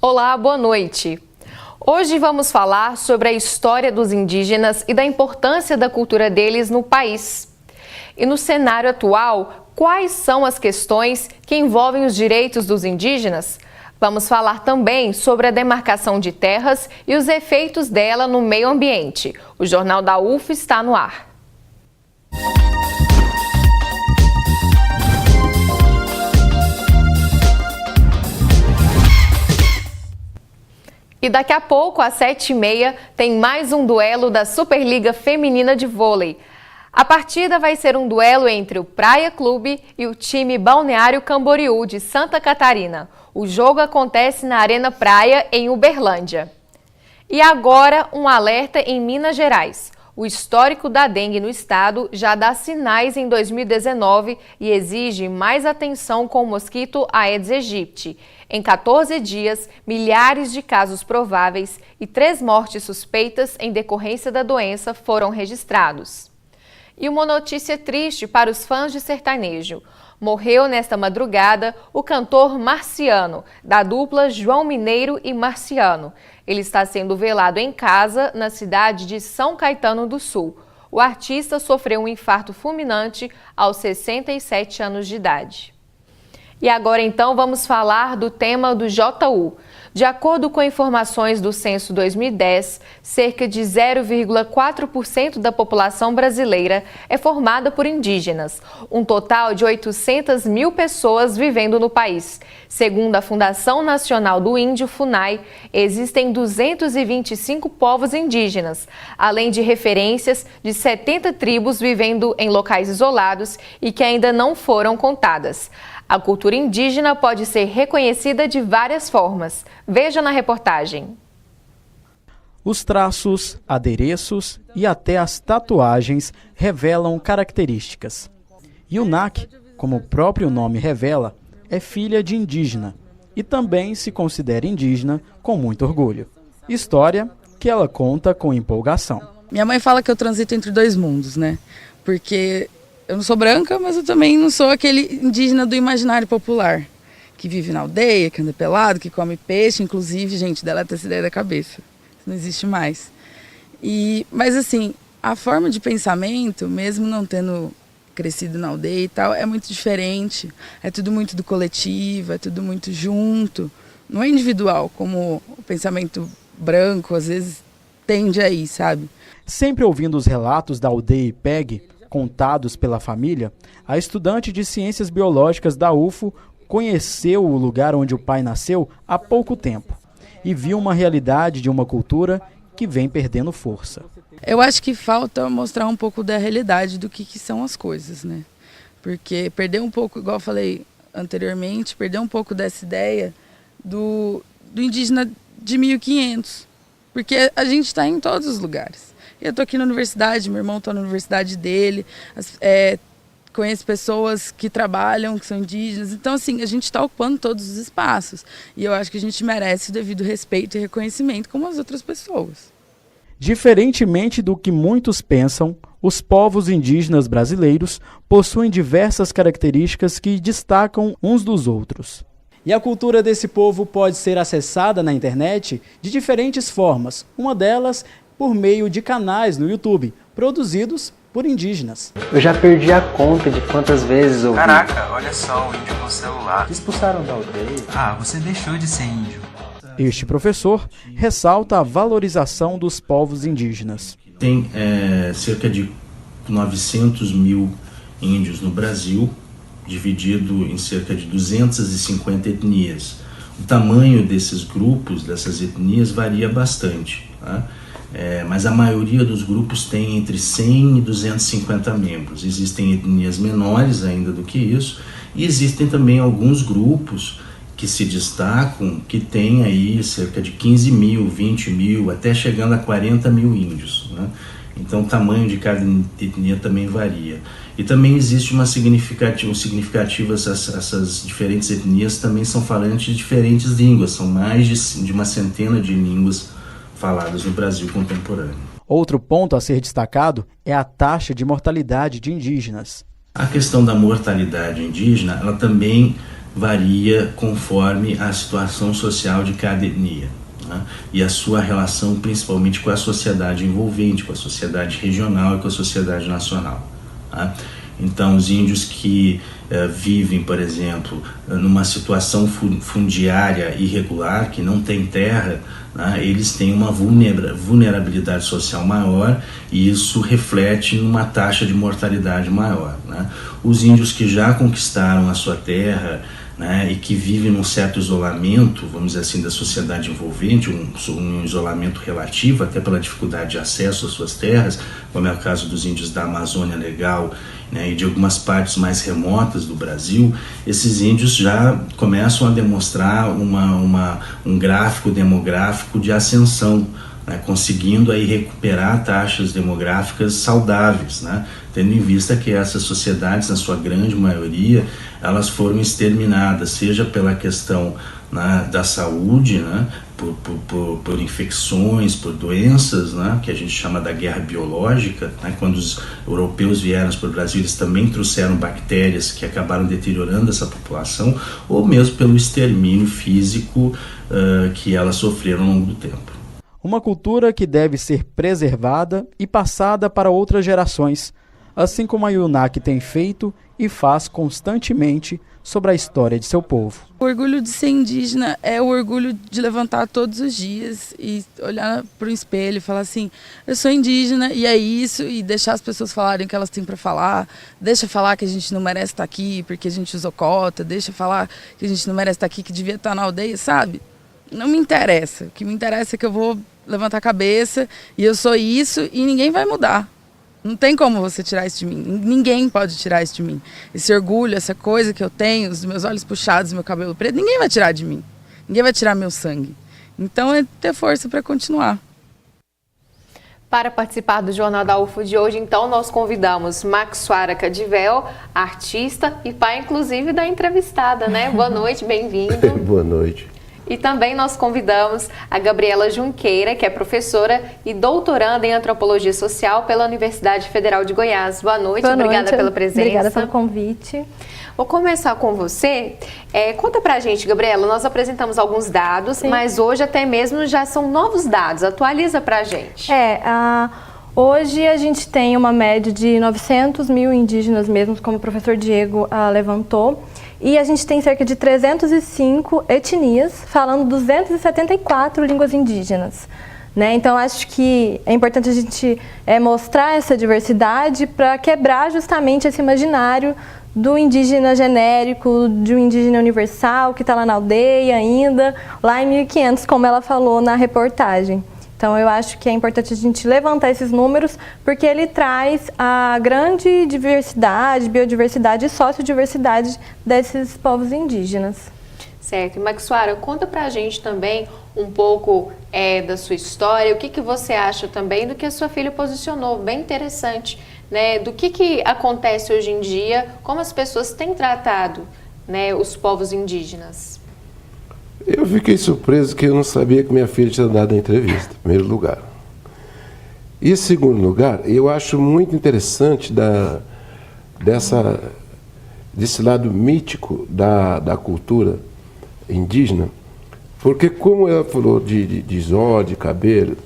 Olá, boa noite. Hoje vamos falar sobre a história dos indígenas e da importância da cultura deles no país. E no cenário atual, quais são as questões que envolvem os direitos dos indígenas? Vamos falar também sobre a demarcação de terras e os efeitos dela no meio ambiente. O Jornal da UF está no ar. E daqui a pouco, às 7h30, tem mais um duelo da Superliga Feminina de Vôlei. A partida vai ser um duelo entre o Praia Clube e o time Balneário Camboriú, de Santa Catarina. O jogo acontece na Arena Praia, em Uberlândia. E agora, um alerta em Minas Gerais. O histórico da dengue no estado já dá sinais em 2019 e exige mais atenção com o mosquito Aedes aegypti. Em 14 dias, milhares de casos prováveis e 3 mortes suspeitas em decorrência da doença foram registrados. E uma notícia triste para os fãs de sertanejo. Morreu nesta madrugada o cantor Marciano, da dupla João Mineiro e Marciano. Ele está sendo velado em casa, na cidade de São Caetano do Sul. O artista sofreu um infarto fulminante aos 67 anos de idade. E agora então vamos falar do tema do JU. De acordo com informações do Censo 2010, cerca de 0,4% da população brasileira é formada por indígenas, um total de 800 mil pessoas vivendo no país. Segundo a Fundação Nacional do Índio, FUNAI, existem 225 povos indígenas, além de referências de 70 tribos vivendo em locais isolados e que ainda não foram contadas. A cultura indígena pode ser reconhecida de várias formas. Veja na reportagem. Os traços, adereços e até as tatuagens revelam características. Yunak, como o próprio nome revela, é filha de indígena e também se considera indígena com muito orgulho. História que ela conta com empolgação. Minha mãe fala que eu transito entre dois mundos, né? Porque eu não sou branca, mas eu também não sou aquele indígena do imaginário popular, que vive na aldeia, que anda pelado, que come peixe, inclusive, gente, deleta essa ideia da cabeça. Isso não existe mais. Mas assim, a forma de pensamento, mesmo não tendo crescido na aldeia e tal, é muito diferente. É tudo muito do coletivo, é tudo muito junto. Não é individual, como o pensamento branco às vezes tende a ir, sabe? Sempre ouvindo os relatos da aldeia IPEG, contados pela família, a estudante de Ciências Biológicas da UFO conheceu o lugar onde o pai nasceu há pouco tempo e viu uma realidade de uma cultura que vem perdendo força. Eu acho que falta mostrar um pouco da realidade do que são as coisas, né? Porque perder um pouco, igual eu falei anteriormente, perder um pouco dessa ideia do indígena de 1500, porque a gente está em todos os lugares. Eu estou aqui na universidade, meu irmão está na universidade dele, conheço pessoas que trabalham, que são indígenas. Então, assim, a gente está ocupando todos os espaços. E eu acho que a gente merece o devido respeito e reconhecimento como as outras pessoas. Diferentemente do que muitos pensam, os povos indígenas brasileiros possuem diversas características que destacam uns dos outros. E a cultura desse povo pode ser acessada na internet de diferentes formas. Uma delas por meio de canais no YouTube, produzidos por indígenas. Eu já perdi a conta de quantas vezes ouvi. Caraca, olha só, o índio com o celular. Te expulsaram da aldeia? Ah, você deixou de ser índio. Este professor ressalta a valorização dos povos indígenas. Tem cerca de 900 mil índios no Brasil, dividido em cerca de 250 etnias. O tamanho desses grupos, dessas etnias, varia bastante, tá? Mas a maioria dos grupos tem entre 100 e 250 membros. Existem etnias menores ainda do que isso, e existem também alguns grupos que se destacam, que têm aí cerca de 15 mil, 20 mil, até chegando a 40 mil índios, né? Então o tamanho de cada etnia também varia. E também existe uma significativa, essas diferentes etnias também são falantes de diferentes línguas, são mais de uma centena de línguas faladas no Brasil contemporâneo. Outro ponto a ser destacado é a taxa de mortalidade de indígenas. A questão da mortalidade indígena, ela também varia conforme a situação social de cada etnia, né? E a sua relação principalmente com a sociedade envolvente, com a sociedade regional e com a sociedade nacional, né? Então, os índios que vivem, por exemplo, numa situação fundiária irregular, que não tem terra, né, eles têm uma vulnerabilidade social maior, e isso reflete numa taxa de mortalidade maior, né? Os índios que já conquistaram a sua terra, né, e que vivem num certo isolamento, vamos dizer assim, da sociedade envolvente, um isolamento relativo, até pela dificuldade de acesso às suas terras, como é o caso dos índios da Amazônia Legal, né, e de algumas partes mais remotas do Brasil. Esses índios já começam a demonstrar um gráfico demográfico de ascensão, né, conseguindo aí recuperar taxas demográficas saudáveis, né, tendo em vista que essas sociedades, na sua grande maioria, elas foram exterminadas, seja pela questão, né, da saúde, né, por infecções, por doenças, né, que a gente chama da guerra biológica, né. Quando os europeus vieram para o Brasil, eles também trouxeram bactérias que acabaram deteriorando essa população, ou mesmo pelo extermínio físico que elas sofreram ao longo do tempo. Uma cultura que deve ser preservada e passada para outras gerações, assim como a UNAC tem feito e faz constantemente sobre a história de seu povo. O orgulho de ser indígena é o orgulho de levantar todos os dias e olhar para o espelho e falar assim, eu sou indígena e é isso, e deixar as pessoas falarem o que elas têm para falar, deixa falar que a gente não merece estar aqui porque a gente usou cota, deixa falar que a gente não merece estar aqui, que devia estar na aldeia, sabe? Não me interessa, o que me interessa é que eu vou levantar a cabeça e eu sou isso e ninguém vai mudar. Não tem como você tirar isso de mim. Ninguém pode tirar isso de mim. Esse orgulho, essa coisa que eu tenho, os meus olhos puxados, meu cabelo preto, ninguém vai tirar de mim. Ninguém vai tirar meu sangue. Então é ter força para continuar. Para participar do Jornal da UFO de hoje, então, nós convidamos Maxuara Cadivel, artista e pai, inclusive, da entrevistada, né? Boa noite, bem-vindo. Boa noite. E também nós convidamos a Gabriela Junqueira, que é professora e doutoranda em Antropologia Social pela Universidade Federal de Goiás. Boa noite, obrigada pela presença. Obrigada pelo convite. Vou começar com você. Conta pra gente, Gabriela, nós apresentamos alguns dados, sim, mas hoje até mesmo já são novos dados. Atualiza pra gente. Hoje a gente tem uma média de 900 mil indígenas mesmo, como o professor Diego levantou. E a gente tem cerca de 305 etnias, falando 274 línguas indígenas, né? Então, acho que é importante a gente mostrar essa diversidade para quebrar justamente esse imaginário do indígena genérico, de um indígena universal que está lá na aldeia ainda, lá em 1500, como ela falou na reportagem. Então, eu acho que é importante a gente levantar esses números, porque ele traz a grande diversidade, biodiversidade e sociodiversidade desses povos indígenas. Certo. E Maxuara, conta pra gente também um pouco da sua história, o que você acha também do que a sua filha posicionou, bem interessante, né? Do que acontece hoje em dia, como as pessoas têm tratado, né, os povos indígenas. Eu fiquei surpreso que eu não sabia que minha filha tinha dado a entrevista, em primeiro lugar. E em segundo lugar, eu acho muito interessante desse lado mítico da cultura indígena, porque como ela falou de zó, de cabelo,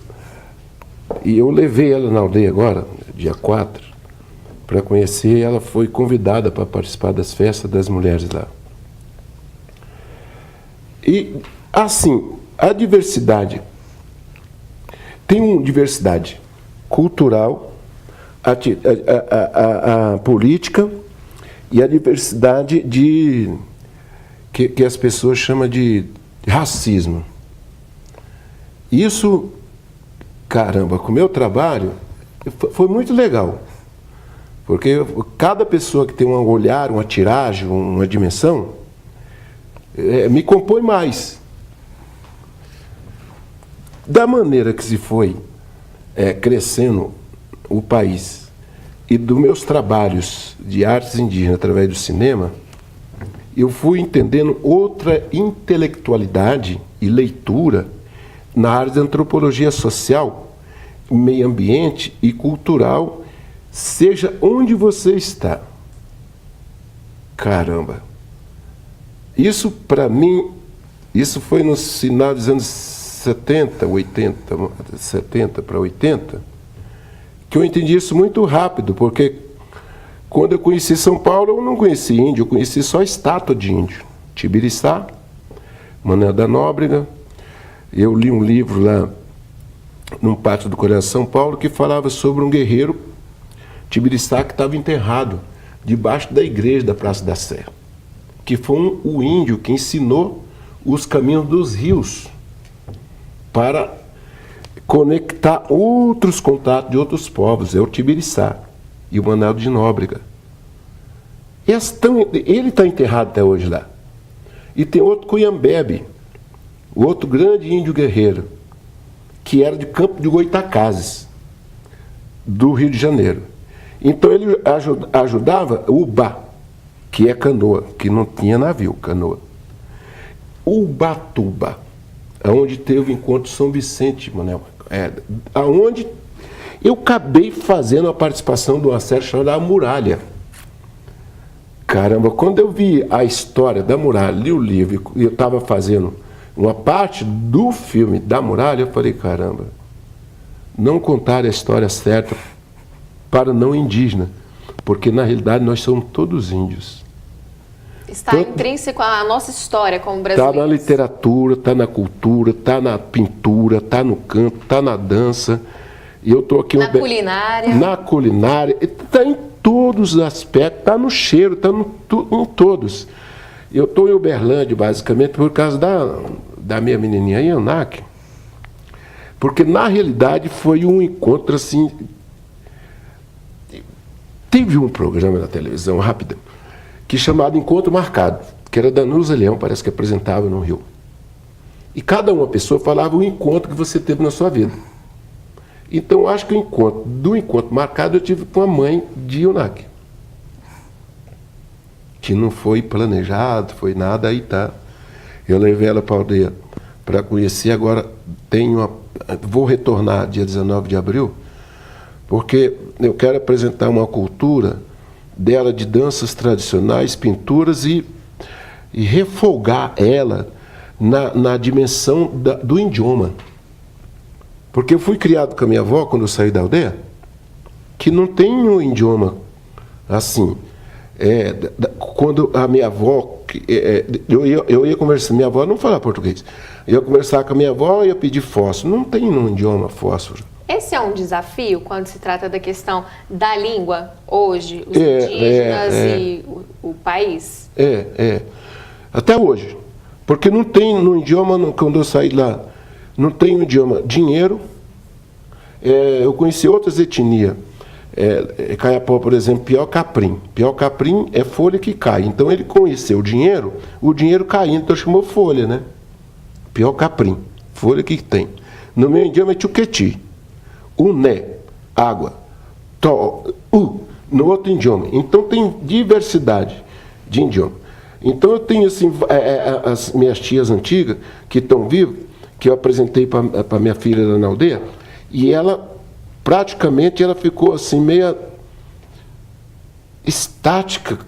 e eu levei ela na aldeia agora, dia 4, para conhecer, ela foi convidada para participar das festas das mulheres lá. E, assim, a diversidade, tem uma diversidade cultural, a política e a diversidade que as pessoas chamam de racismo. Isso, caramba, com o meu trabalho, foi muito legal. Porque cada pessoa que tem um olhar, uma tiragem, uma dimensão, me compõe mais. Da maneira que se foi crescendo o país e dos meus trabalhos de artes indígenas através do cinema, eu fui entendendo outra intelectualidade e leitura na área de antropologia social, meio ambiente e cultural, seja onde você está. Caramba! Isso, para mim, isso foi no final dos anos 70, 80, 70 para 80, que eu entendi isso muito rápido, porque quando eu conheci São Paulo, eu não conheci índio, eu conheci só estátua de índio. Tibiriçá, Manuel da Nóbrega. Eu li um livro lá, num pátio do Colégio São Paulo, que falava sobre um guerreiro Tibiriçá que estava enterrado debaixo da igreja da Praça da Sé, que foi o índio que ensinou os caminhos dos rios para conectar outros contatos de outros povos. É o Tibiriçá e o Manuel de Nóbrega. Ele está enterrado até hoje lá. E tem outro Cuyambebe, o outro grande índio guerreiro, que era de Campo de Goitacazes, do Rio de Janeiro. Então ele ajudava o Ubá, que é canoa, que não tinha navio, canoa. Ubatuba, onde teve o encontro de São Vicente, Manuel. Aonde eu acabei fazendo a participação de uma série chamada A Muralha. Caramba, quando eu vi a história da muralha, li o livro, e eu estava fazendo uma parte do filme da muralha, eu falei, caramba, não contar a história certa para o não indígena, porque na realidade nós somos todos índios. Está intrínseco à nossa história como brasileiros. Está na literatura, está na cultura, está na pintura, está no canto, está na dança. E eu estou aqui culinária. Na culinária, está em todos os aspectos, está no cheiro, está em todos. Eu estou em Uberlândia, basicamente, por causa da minha menininha Yanak, porque na realidade foi um encontro assim. Teve um programa na televisão, rápido, que chamado Encontro Marcado, que era da Nusa Leão, parece que apresentava no Rio. E cada uma pessoa falava o encontro que você teve na sua vida. Então, eu acho que do encontro marcado eu tive com a mãe de Yanak, que não foi planejado, foi nada, aí tá. Eu levei ela para a aldeia para conhecer, agora vou retornar dia 19 de abril, porque eu quero apresentar uma cultura dela de danças tradicionais, pinturas e refolgar ela na dimensão do idioma. Porque eu fui criado com a minha avó, quando eu saí da aldeia, que não tem um idioma assim. Quando a minha avó, eu ia conversar, minha avó não falava português, eu ia conversar com a minha avó e ia pedir fósforo. Não tem um idioma fósforo. Esse é um desafio quando se trata da questão da língua hoje, os indígenas e o país? Até hoje. Porque não tem no idioma, quando eu saí lá, não tem um idioma. Dinheiro, eu conheci outras etnias. Caiapó, por exemplo, Piau-Caprim. Piau-Caprim é folha que cai. Então ele conheceu o dinheiro caindo, então chamou folha, né? Piau-Caprim, folha que tem. No meu idioma é Tchuqueti. Uné, água. No outro idioma. Então tem diversidade de idioma. Então eu tenho assim, as minhas tias antigas, que estão vivas, que eu apresentei para minha filha lá na aldeia, e ela praticamente ficou assim meia estática.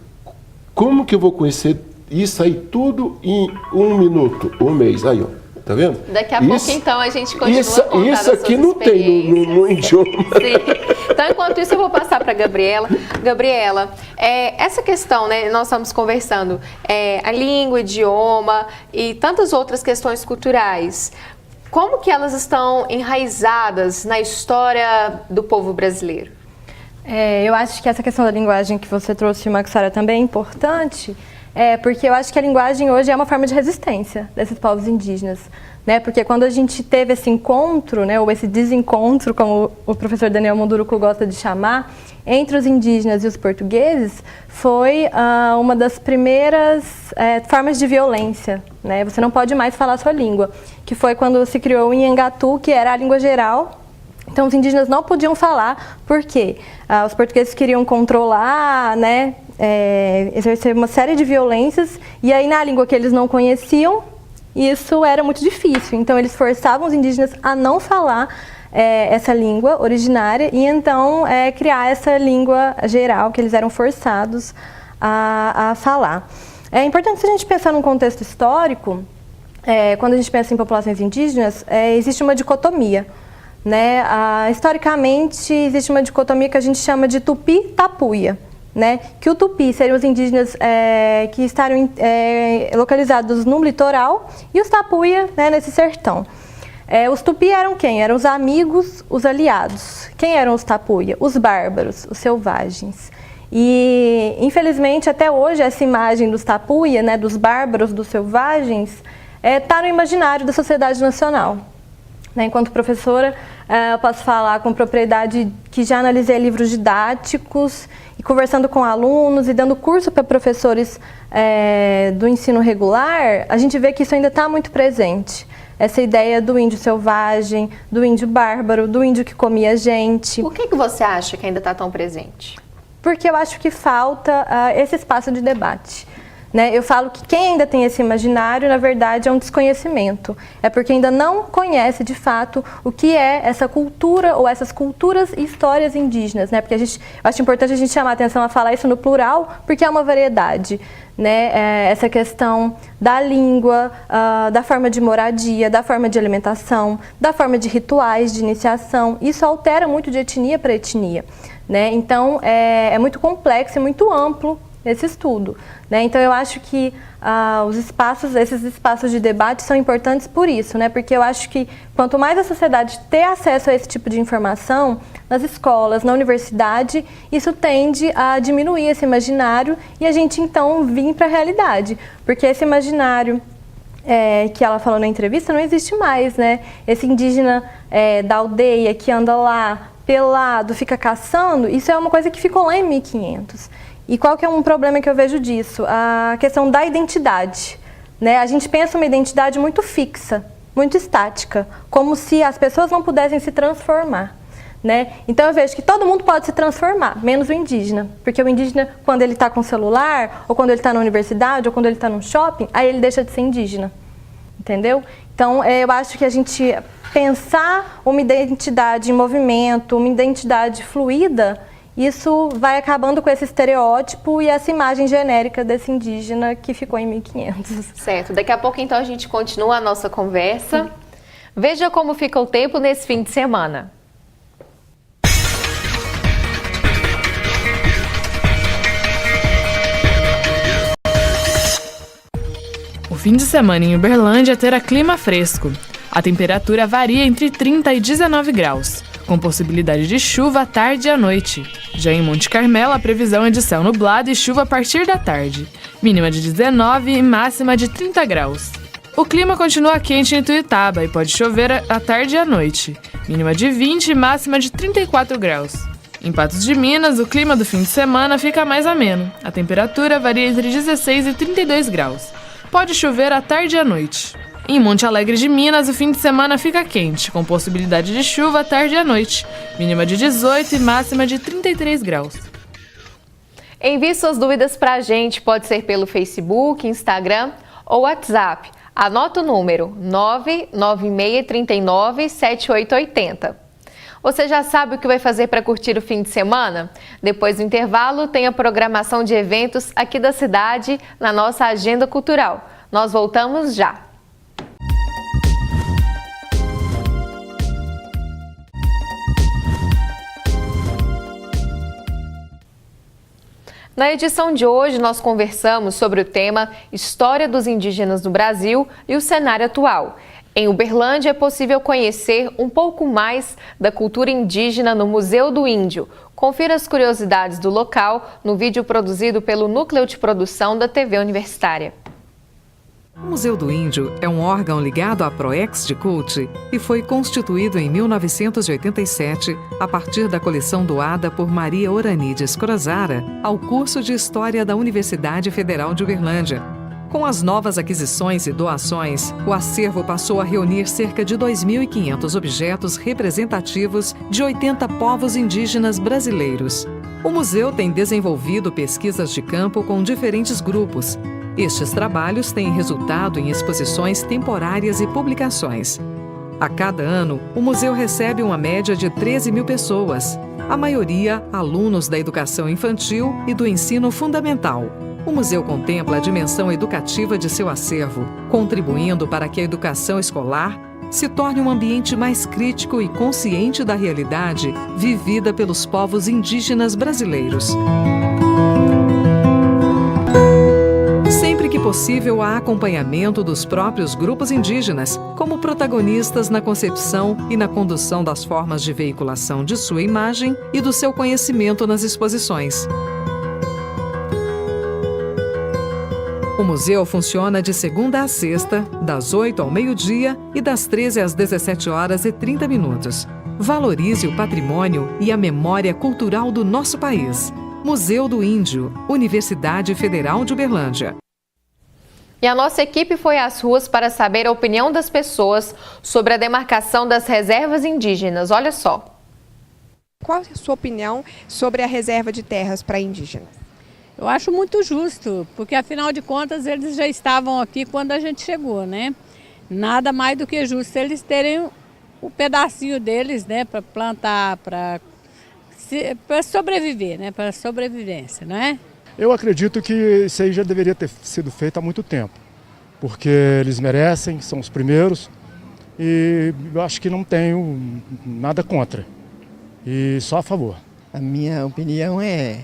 Como que eu vou conhecer isso aí tudo em 1 minuto, 1 mês? Aí, ó, tá vendo? Daqui a pouco, então, a gente continua contando isso aqui não tem no idioma. Sim. Então, enquanto isso, eu vou passar para a Gabriela. Gabriela, essa questão, né, nós estamos conversando, a língua, o idioma e tantas outras questões culturais. Como que elas estão enraizadas na história do povo brasileiro? Eu acho que essa questão da linguagem que você trouxe, Maxara, também é importante, porque eu acho que a linguagem hoje é uma forma de resistência desses povos indígenas, né? Porque quando a gente teve esse encontro, né, ou esse desencontro, como o professor Daniel Munduruku gosta de chamar, entre os indígenas e os portugueses, foi uma das primeiras formas de violência, né? Você não pode mais falar a sua língua, que foi quando se criou o Inhangatu, que era a língua geral. Então, os indígenas não podiam falar, por quê? Os portugueses queriam controlar, né, exercer uma série de violências, e aí na língua que eles não conheciam, isso era muito difícil. Então, eles forçavam os indígenas a não falar essa língua originária e então criar essa língua geral que eles eram forçados a falar. É importante, se a gente pensar num contexto histórico, quando a gente pensa em populações indígenas, existe uma dicotomia, né? Historicamente, existe uma dicotomia que a gente chama de tupi-tapuia, né? Que o tupi seriam os indígenas que estariam localizados no litoral e os tapuia, né, nesse sertão. Os tupi eram quem? Eram os amigos, os aliados. Quem eram os tapuia? Os bárbaros, os selvagens. E, infelizmente, até hoje, essa imagem dos tapuia, né, dos bárbaros, dos selvagens, está no imaginário da sociedade nacional. Enquanto professora, eu posso falar com propriedade que já analisei livros didáticos e conversando com alunos e dando curso para professores do ensino regular, a gente vê que isso ainda está muito presente. Essa ideia do índio selvagem, do índio bárbaro, do índio que comia gente. Por que você acha que ainda está tão presente? Porque eu acho que falta esse espaço de debate. Né? Eu falo que quem ainda tem esse imaginário, na verdade, é um desconhecimento. É porque ainda não conhece, de fato, o que é essa cultura ou essas culturas e histórias indígenas. Né? Porque eu acho importante a gente chamar a atenção a falar isso no plural, porque é uma variedade. Né? Essa questão da língua, da forma de moradia, da forma de alimentação, da forma de rituais de iniciação. Isso altera muito de etnia para etnia. Né? Então, é muito complexo e muito amplo esse estudo. Né? Então, eu acho que esses espaços de debate são importantes por isso, né? Porque eu acho que quanto mais a sociedade ter acesso a esse tipo de informação, nas escolas, na universidade, isso tende a diminuir esse imaginário e a gente, então, vir para a realidade. Porque esse imaginário que ela falou na entrevista não existe mais, né? Esse indígena da aldeia que anda lá pelado, fica caçando, isso é uma coisa que ficou lá em 1500. E qual que é um problema que eu vejo disso? A questão da identidade. Né? A gente pensa uma identidade muito fixa, muito estática, como se as pessoas não pudessem se transformar. Né? Então eu vejo que todo mundo pode se transformar, menos o indígena. Porque o indígena, quando ele está com celular, ou quando ele está na universidade, ou quando ele está num shopping, aí ele deixa de ser indígena. Entendeu? Então eu acho que a gente pensar uma identidade em movimento, uma identidade fluida, isso vai acabando com esse estereótipo e essa imagem genérica desse indígena que ficou em 1500. Certo. Daqui a pouco, então, a gente continua a nossa conversa. Veja como fica o tempo nesse fim de semana. O fim de semana em Uberlândia terá clima fresco. A temperatura varia entre 30 e 19 graus. Com possibilidade de chuva à tarde e à noite. Já em Monte Carmelo, a previsão é de céu nublado e chuva a partir da tarde. Mínima de 19 e máxima de 30 graus. O clima continua quente em Ituiutaba e pode chover à tarde e à noite. Mínima de 20 e máxima de 34 graus. Em Patos de Minas, o clima do fim de semana fica mais ameno. A temperatura varia entre 16 e 32 graus. Pode chover à tarde e à noite. Em Monte Alegre de Minas, o fim de semana fica quente, com possibilidade de chuva à tarde e à noite. Mínima de 18 e máxima de 33 graus. Envie suas dúvidas para a gente, pode ser pelo Facebook, Instagram ou WhatsApp. Anota o número 996397880. Você já sabe o que vai fazer para curtir o fim de semana? Depois do intervalo, tem a programação de eventos aqui da cidade na nossa agenda cultural. Nós voltamos já. Na edição de hoje, nós conversamos sobre o tema História dos Indígenas no Brasil e o cenário atual. Em Uberlândia, é possível conhecer um pouco mais da cultura indígena no Museu do Índio. Confira as curiosidades do local no vídeo produzido pelo Núcleo de Produção da TV Universitária. O Museu do Índio é um órgão ligado à Proex de Cult e foi constituído em 1987 a partir da coleção doada por Maria Oranides Crozara ao curso de História da Universidade Federal de Uberlândia. Com as novas aquisições e doações, o acervo passou a reunir cerca de 2.500 objetos representativos de 80 povos indígenas brasileiros. O museu tem desenvolvido pesquisas de campo com diferentes grupos. Estes trabalhos têm resultado em exposições temporárias e publicações. A cada ano, o museu recebe uma média de 13 mil pessoas, a maioria alunos da educação infantil e do ensino fundamental. O museu contempla a dimensão educativa de seu acervo, contribuindo para que a educação escolar se torne um ambiente mais crítico e consciente da realidade vivida pelos povos indígenas brasileiros. Sempre que possível, há acompanhamento dos próprios grupos indígenas, como protagonistas na concepção e na condução das formas de veiculação de sua imagem e do seu conhecimento nas exposições. O museu funciona de segunda a sexta, das 8 ao meio-dia e das 13 às 17h30. Valorize o patrimônio e a memória cultural do nosso país. Museu do Índio, Universidade Federal de Uberlândia. E a nossa equipe foi às ruas para saber a opinião das pessoas sobre a demarcação das reservas indígenas. Olha só. Qual é a sua opinião sobre a reserva de terras para indígenas? Eu acho muito justo, porque afinal de contas eles já estavam aqui quando a gente chegou, né? Nada mais do que justo eles terem o pedacinho deles, né, para plantar, para sobreviver, né, para sobrevivência, não é? Eu acredito que isso aí já deveria ter sido feito há muito tempo, porque eles merecem, são os primeiros e eu acho que não tenho nada contra e só a favor. A minha opinião é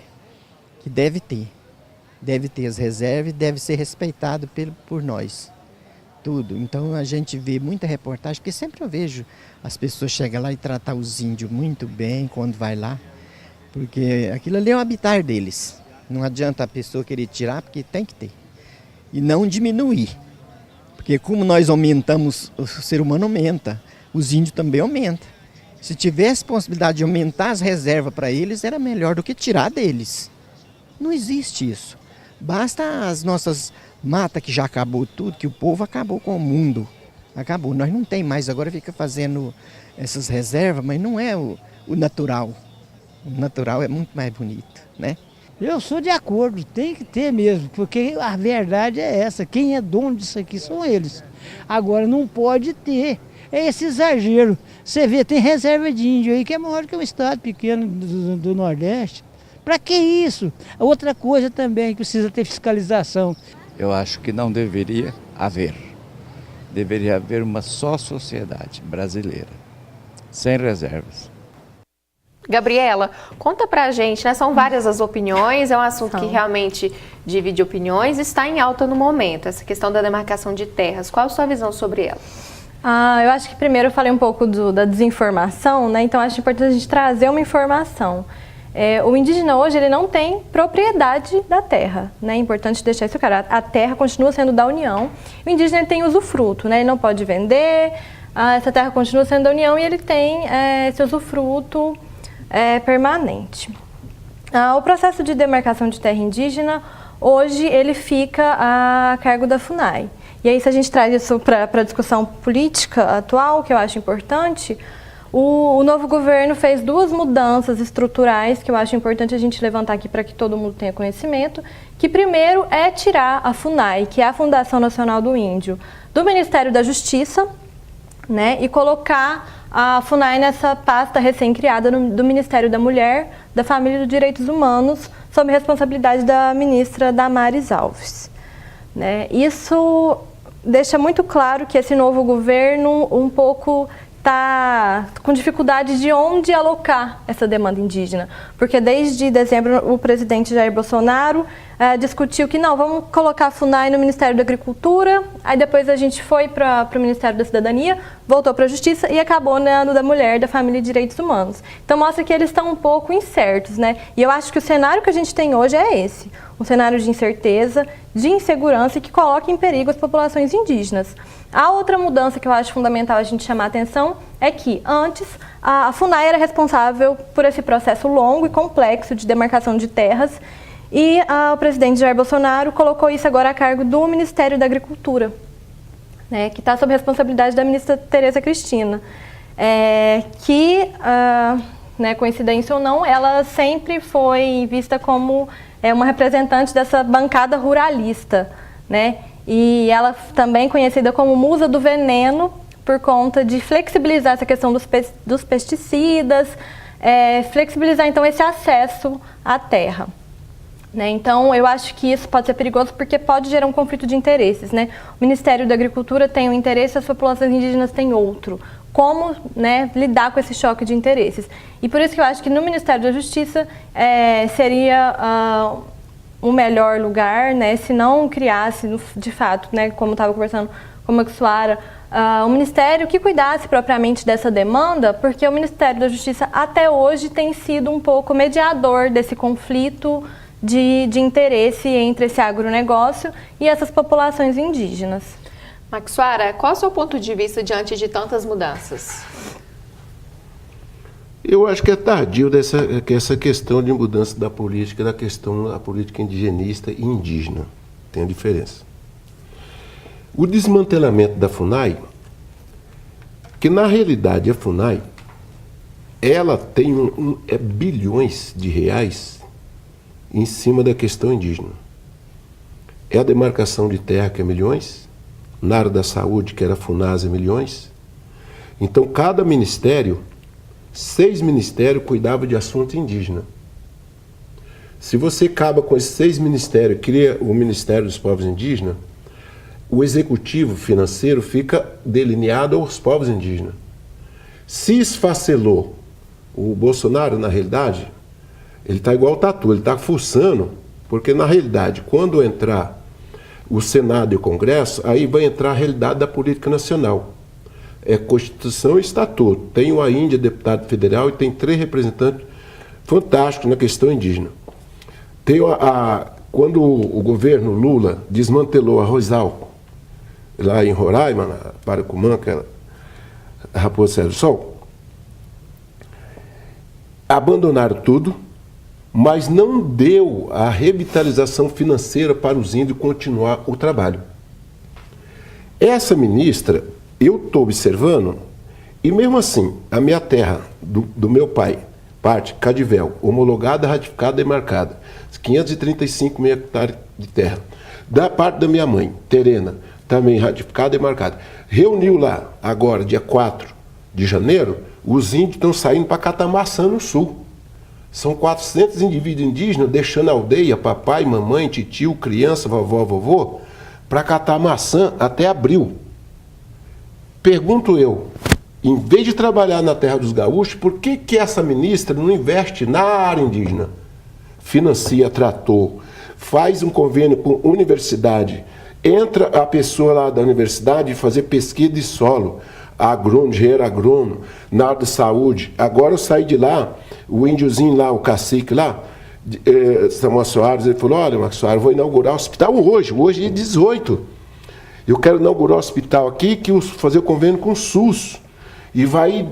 que deve ter as reservas, deve ser respeitado por nós, tudo. Então a gente vê muita reportagem, porque sempre eu vejo as pessoas chegar lá e tratar os índios muito bem quando vai lá, porque aquilo ali é o habitat deles. Não adianta a pessoa querer tirar, porque tem que ter. E não diminuir, porque como nós aumentamos, o ser humano aumenta, os índios também aumentam. Se tivesse possibilidade de aumentar as reservas para eles, era melhor do que tirar deles. Não existe isso. Basta as nossas matas que já acabou tudo, que o povo acabou com o mundo. Acabou. Nós não tem mais, agora fica fazendo essas reservas, mas não é o natural. O natural é muito mais bonito, né? Eu sou de acordo, tem que ter mesmo, porque a verdade é essa, quem é dono disso aqui são eles. Agora não pode ter, é esse exagero. Você vê, tem reserva de índio aí que é maior que um estado pequeno do Nordeste. Para que isso? Outra coisa também que precisa ter fiscalização. Eu acho que não deveria haver. Deveria haver uma só sociedade brasileira, sem reservas. Gabriela, conta pra gente, né? São várias as opiniões, é um assunto que realmente divide opiniões, está em alta no momento, essa questão da demarcação de terras. Qual a sua visão sobre ela? Eu acho que primeiro eu falei um pouco da desinformação, né? Então acho importante a gente trazer uma informação. O indígena hoje ele não tem propriedade da terra, né? É importante deixar isso claro. A terra continua sendo da União. O indígena ele tem usufruto, né? Ele não pode vender. Essa terra continua sendo da União e ele tem esse usufruto permanente. O processo de demarcação de terra indígena hoje ele fica a cargo da FUNAI. E aí se a gente traz isso para a discussão política atual, que eu acho importante. O novo governo fez duas mudanças estruturais que eu acho importante a gente levantar aqui para que todo mundo tenha conhecimento, que primeiro é tirar a FUNAI, que é a Fundação Nacional do Índio, do Ministério da Justiça, né, e colocar a FUNAI nessa pasta recém-criada do Ministério da Mulher, da Família e dos Direitos Humanos, sob responsabilidade da ministra Damares Alves. Né? Isso deixa muito claro que esse novo governo um pouco está com dificuldade de onde alocar essa demanda indígena, porque desde dezembro o presidente Jair Bolsonaro discutiu que não, vamos colocar a FUNAI no Ministério da Agricultura, aí depois a gente foi para o Ministério da Cidadania, voltou para a Justiça e acabou no da Mulher, da Família e Direitos Humanos. Então mostra que eles estão um pouco incertos, né? E eu acho que o cenário que a gente tem hoje é esse, um cenário de incerteza, de insegurança e que coloca em perigo as populações indígenas. A outra mudança que eu acho fundamental a gente chamar a atenção é que antes a FUNAI era responsável por esse processo longo e complexo de demarcação de terras e o presidente Jair Bolsonaro colocou isso agora a cargo do Ministério da Agricultura, né, que está sob responsabilidade da ministra Tereza Cristina, que, né, coincidência ou não, ela sempre foi vista como uma representante dessa bancada ruralista, né? E ela também conhecida como musa do veneno por conta de flexibilizar essa questão dos pesticidas, flexibilizar então esse acesso à terra. né? Então, eu acho que isso pode ser perigoso porque pode gerar um conflito de interesses, né? O Ministério da Agricultura tem um interesse, as populações indígenas têm outro. Como, né, lidar com esse choque de interesses? E por isso que eu acho que no Ministério da Justiça seria o melhor lugar, né, se não criasse, de fato, né, como estava conversando com a Maxuara, um ministério que cuidasse propriamente dessa demanda, porque o Ministério da Justiça até hoje tem sido um pouco mediador desse conflito de interesse entre esse agronegócio e essas populações indígenas. Maxuara, qual é o seu ponto de vista diante de tantas mudanças? Eu acho que é tardio essa questão de mudança da política indigenista e indígena. Tem a diferença. O desmantelamento da FUNAI, que na realidade a FUNAI, ela tem bilhões de reais em cima da questão indígena. É a demarcação de terra que é milhões, na área da saúde, que era a FUNASA, milhões. Então, cada ministério, 6 ministérios cuidavam de assunto indígena. Se você acaba com esses 6 ministérios, cria o Ministério dos Povos Indígenas, o executivo financeiro fica delineado aos povos indígenas. Se esfacelou o Bolsonaro, na realidade, ele está igual o Tatu, ele está fuçando, porque na realidade, quando entrar o Senado e o Congresso, aí vai entrar a realidade da política nacional. É Constituição e Estatuto. Tem o Índia, deputado federal, e tem 3 representantes fantásticos na questão indígena. Tem quando o governo Lula desmantelou a Rosal, lá em Roraima, na Paracumã, aquela Raposa Serra do Sol, abandonaram tudo, mas não deu a revitalização financeira para os índios continuar o trabalho. Essa ministra, eu estou observando, e mesmo assim, a minha terra, do meu pai, parte Cadivel, homologada, ratificada e marcada, 535 mil hectares de terra. Da parte da minha mãe, Terena, também ratificada e marcada. Reuniu lá, agora, dia 4 de janeiro, os índios estão saindo para catar maçã no sul. São 400 indivíduos indígenas deixando a aldeia, papai, mamãe, titio, criança, vovó, vovô, para catar maçã até abril. Pergunto eu, em vez de trabalhar na terra dos gaúchos, por que essa ministra não investe na área indígena? Financia trator, faz um convênio com a universidade, entra a pessoa lá da universidade e fazer pesquisa de solo, agrônomo, engenheiro agrônomo, na área de saúde. Agora eu saí de lá, o índiozinho lá, o cacique lá, Samuel Soares, ele falou, olha, Marcos Soares, eu vou inaugurar o hospital hoje é 18. Eu quero inaugurar o hospital aqui, fazer o convênio com o SUS. E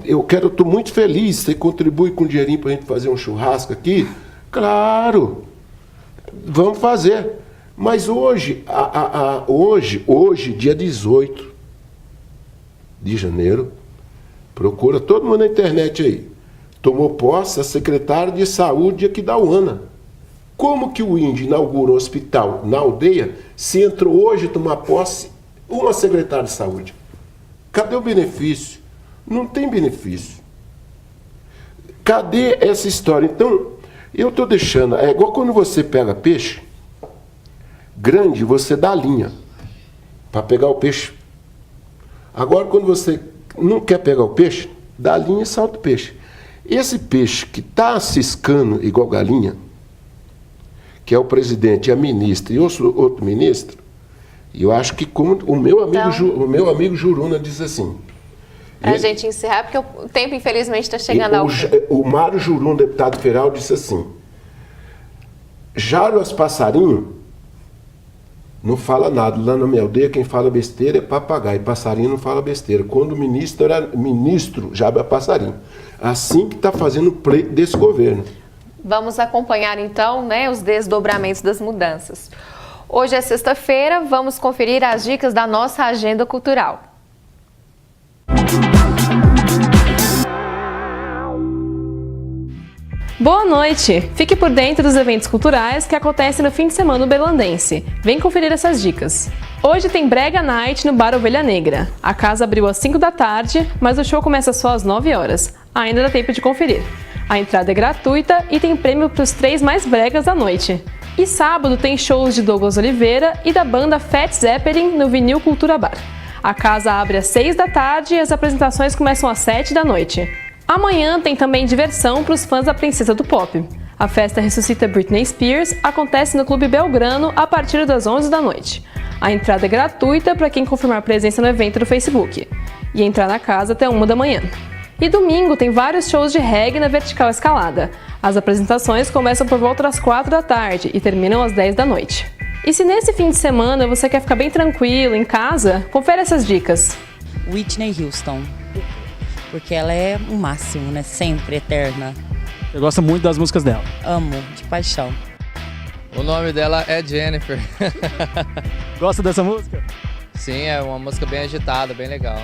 eu estou muito feliz, você contribui com dinheirinho para a gente fazer um churrasco aqui? Claro, vamos fazer. Mas hoje, dia 18 de janeiro, procura todo mundo na internet aí, tomou posse a secretária de saúde aqui da UANA. Como que o índio inaugura um hospital na aldeia se entrou hoje tomar posse uma secretária de saúde? Cadê o benefício? Não tem benefício. Cadê essa história? Então, eu estou deixando, é igual quando você pega peixe grande, você dá a linha para pegar o peixe. Agora, quando você não quer pegar o peixe, dá a linha e salta o peixe. Esse peixe que está ciscando igual galinha, que é o presidente, a ministra e outro ministro, eu acho que como o meu amigo Juruna diz assim. Para a gente encerrar, porque o tempo, infelizmente, está chegando ao fim. O Mário Juruna, deputado federal, disse assim: Jaros passarinho não fala nada. Lá na minha aldeia, quem fala besteira é papagaio. Passarinho não fala besteira. Quando o ministro era ministro, já era passarinho. Assim que está fazendo o pleito desse governo. Vamos acompanhar, então, os desdobramentos das mudanças. Hoje é sexta-feira, vamos conferir as dicas da nossa agenda cultural. Boa noite! Fique por dentro dos eventos culturais que acontecem no fim de semana no Berlandense. Vem conferir essas dicas. Hoje tem Brega Night no Bar Ovelha Negra. A casa abriu às 5 da tarde, mas o show começa só às 9 horas. Ainda dá tempo de conferir. A entrada é gratuita e tem prêmio para os 3 mais bregas da noite. E sábado tem shows de Douglas Oliveira e da banda Fat Zeppelin no Vinil Cultura Bar. A casa abre às 6 da tarde e as apresentações começam às 7 da noite. Amanhã tem também diversão para os fãs da Princesa do Pop. A festa Ressuscita Britney Spears acontece no Clube Belgrano a partir das 11 da noite. A entrada é gratuita para quem confirmar presença no evento do Facebook e entrar na casa até 1 da manhã. E domingo tem vários shows de reggae na Vertical Escalada. As apresentações começam por volta das 4 da tarde e terminam às 10 da noite. E se nesse fim de semana você quer ficar bem tranquilo em casa, confere essas dicas. Whitney Houston, porque ela é o máximo, né? Sempre eterna. Você gosta muito das músicas dela? Amo, de paixão. O nome dela é Jennifer. Gosta dessa música? Sim, é uma música bem agitada, bem legal.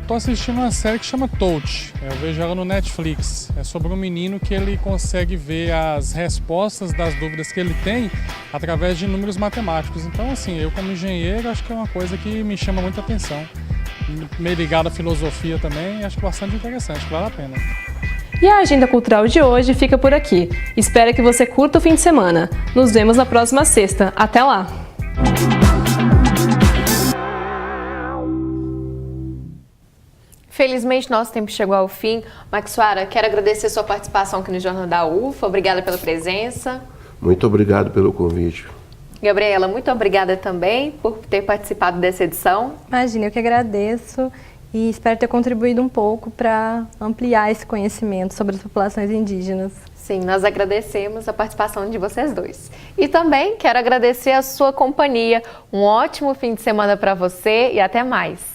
Tô assistindo uma série que chama Touch. Eu vejo ela no Netflix. É sobre um menino que ele consegue ver as respostas das dúvidas que ele tem através de números matemáticos. Então, assim, eu como engenheiro acho que é uma coisa que me chama muita atenção. Meio ligado à filosofia também, acho que bastante interessante, vale a pena. E a agenda cultural de hoje fica por aqui. Espero que você curta o fim de semana. Nos vemos na próxima sexta. Até lá! Felizmente, nosso tempo chegou ao fim. Maxuara, quero agradecer a sua participação aqui no Jornal da UFA. Obrigada pela presença. Muito obrigado pelo convite. Gabriela, muito obrigada também por ter participado dessa edição. Imagina, eu que agradeço e espero ter contribuído um pouco para ampliar esse conhecimento sobre as populações indígenas. Sim, nós agradecemos a participação de vocês dois. E também quero agradecer a sua companhia. Um ótimo fim de semana para você e até mais.